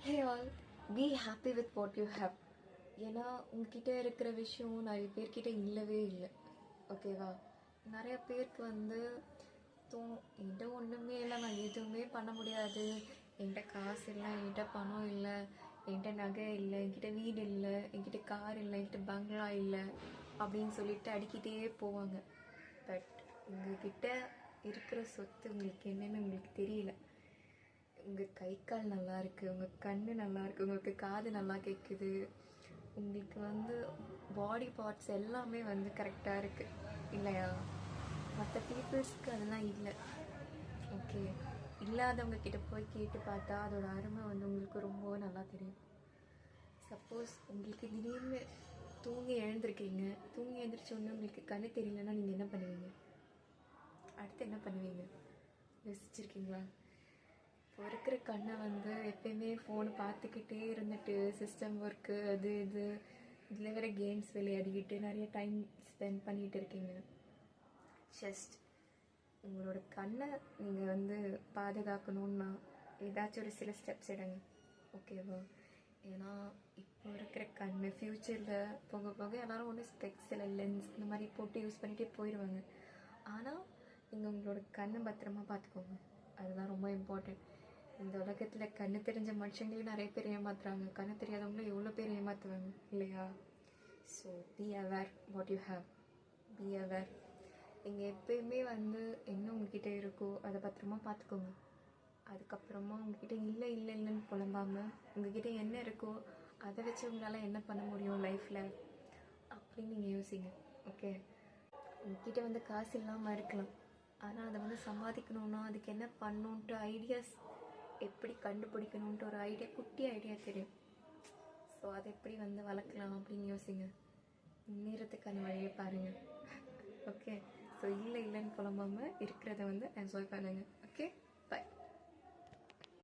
Hey all, be happy with what you have. ஏன்னா உங்ககிட்ட இருக்கிற விஷயம் நிறைய பேர்கிட்ட இல்லவே இல்லை. ஓகேவா? நிறைய பேருக்கு வந்து என்கிட்ட ஒன்றுமே இல்லை, நான் எதுவுமே பண்ண முடியாது, என்கிட்ட காசு இல்லை, என்கிட்ட பணம் இல்லை, என்கிட்ட நகை இல்லை, என்கிட்ட வீடு இல்லை, என்கிட்ட கார் இல்லை, என்கிட்ட பங்களா இல்லை அப்படின்னு சொல்லிட்டு அடிக்கிட்டே போவாங்க. பட் உங்ககிட்ட இருக்கிற சொத்து உங்களுக்கு என்னன்னு உங்களுக்கு தெரியல. உங்கள் கை கால் நல்லா இருக்குது, உங்கள் கண் நல்லா இருக்குது, உங்களுக்கு காது நல்லா கேட்குது, உங்களுக்கு வந்து பாடி பார்ட்ஸ் எல்லாமே வந்து கரெக்டாக இருக்குது இல்லையா? மற்ற பீப்புள்ஸ்க்கு அதெல்லாம் இல்லை. ஓகே, இல்லாதவங்க கிட்ட போய் கேட்டு பார்த்தா அதோட அருமை வந்து உங்களுக்கு ரொம்ப நல்லா தெரியும். சப்போஸ் உங்களுக்கு திடீர்னு தூங்கி எழுந்திருக்கீங்க, தூங்கி எழுந்திரிச்சோடனே உங்களுக்கு கண்ணு தெரியலன்னா நீங்கள் என்ன பண்ணுவீங்க? அடுத்து என்ன பண்ணுவீங்க யோசிச்சிருக்கீங்களா? இப்போ இருக்கிற கண்ணை வந்து எப்பயுமே ஃபோன் பார்த்துக்கிட்டே இருந்துட்டு சிஸ்டம் ஒர்க்கு அது இதில் வேறு கேம்ஸ் விளையாடிக்கிட்டு நிறைய டைம் ஸ்பெண்ட் பண்ணிகிட்டு இருக்கீங்க. ஜஸ்ட் உங்களோட கண்ணை நீங்கள் வந்து பாதுகாக்கணுன்னா ஏதாச்சும் ஒரு சில ஸ்டெப்ஸ் எடுங்க. ஓகேவா? ஏன்னா இப்போ இருக்கிற கண் ஃப்யூச்சரில் போக போக எல்லோரும் ஒன்று ஸ்பெக்ஸ் இல்லை லென்ஸ் இந்த மாதிரி போட்டு யூஸ் பண்ணிகிட்டே போயிடுவாங்க. ஆனால் நீங்கள் உங்களோட கண்ணை பத்திரமா பார்த்துக்கோங்க, அதுதான் ரொம்ப இம்பார்ட்டண்ட். இந்த உலகத்தில் கண்ணு தெரிஞ்ச மனுஷங்களையும் நிறைய பேர் ஏமாத்துறாங்க, கண்ணு தெரியாதவங்களும் எவ்வளோ பேர் ஏமாற்றுவாங்க இல்லையா? So be aware what you have, be aware. நீங்கள் எப்பயுமே வந்து என்ன உங்ககிட்ட இருக்கோ அதை பத்திரமா பார்த்துக்கோங்க. அதுக்கப்புறமா உங்ககிட்ட இல்லைன்னு புலம்பாமல் உங்ககிட்ட என்ன இருக்கோ அதை வச்சு உங்களால் என்ன பண்ண முடியும் லைஃப்பில் அப்படின்னு நீங்கள் யோசிங்க. ஓகே, உங்ககிட்ட வந்து காசு இல்லாமல் இருக்கலாம், ஆனால் அதை வந்து சம்பாதிக்கணுன்னா அதுக்கு என்ன பண்ணணுன்ட்டு ஐடியாஸ் எப்படி கண்டுபிடிக்கணுன்ட்டு ஒரு குட்டி ஐடியா தெரியும். ஸோ அதை எப்படி வந்து வளர்க்கலாம் அப்படின்னு யோசிங்க. முன்னேறத்துக்கான வழியை பாருங்கள். ஓகே, ஸோ இல்லைன்னு புலம்பாமல் இருக்கிறத வந்து என்ஜாய் பண்ணுங்கள். ஓகே.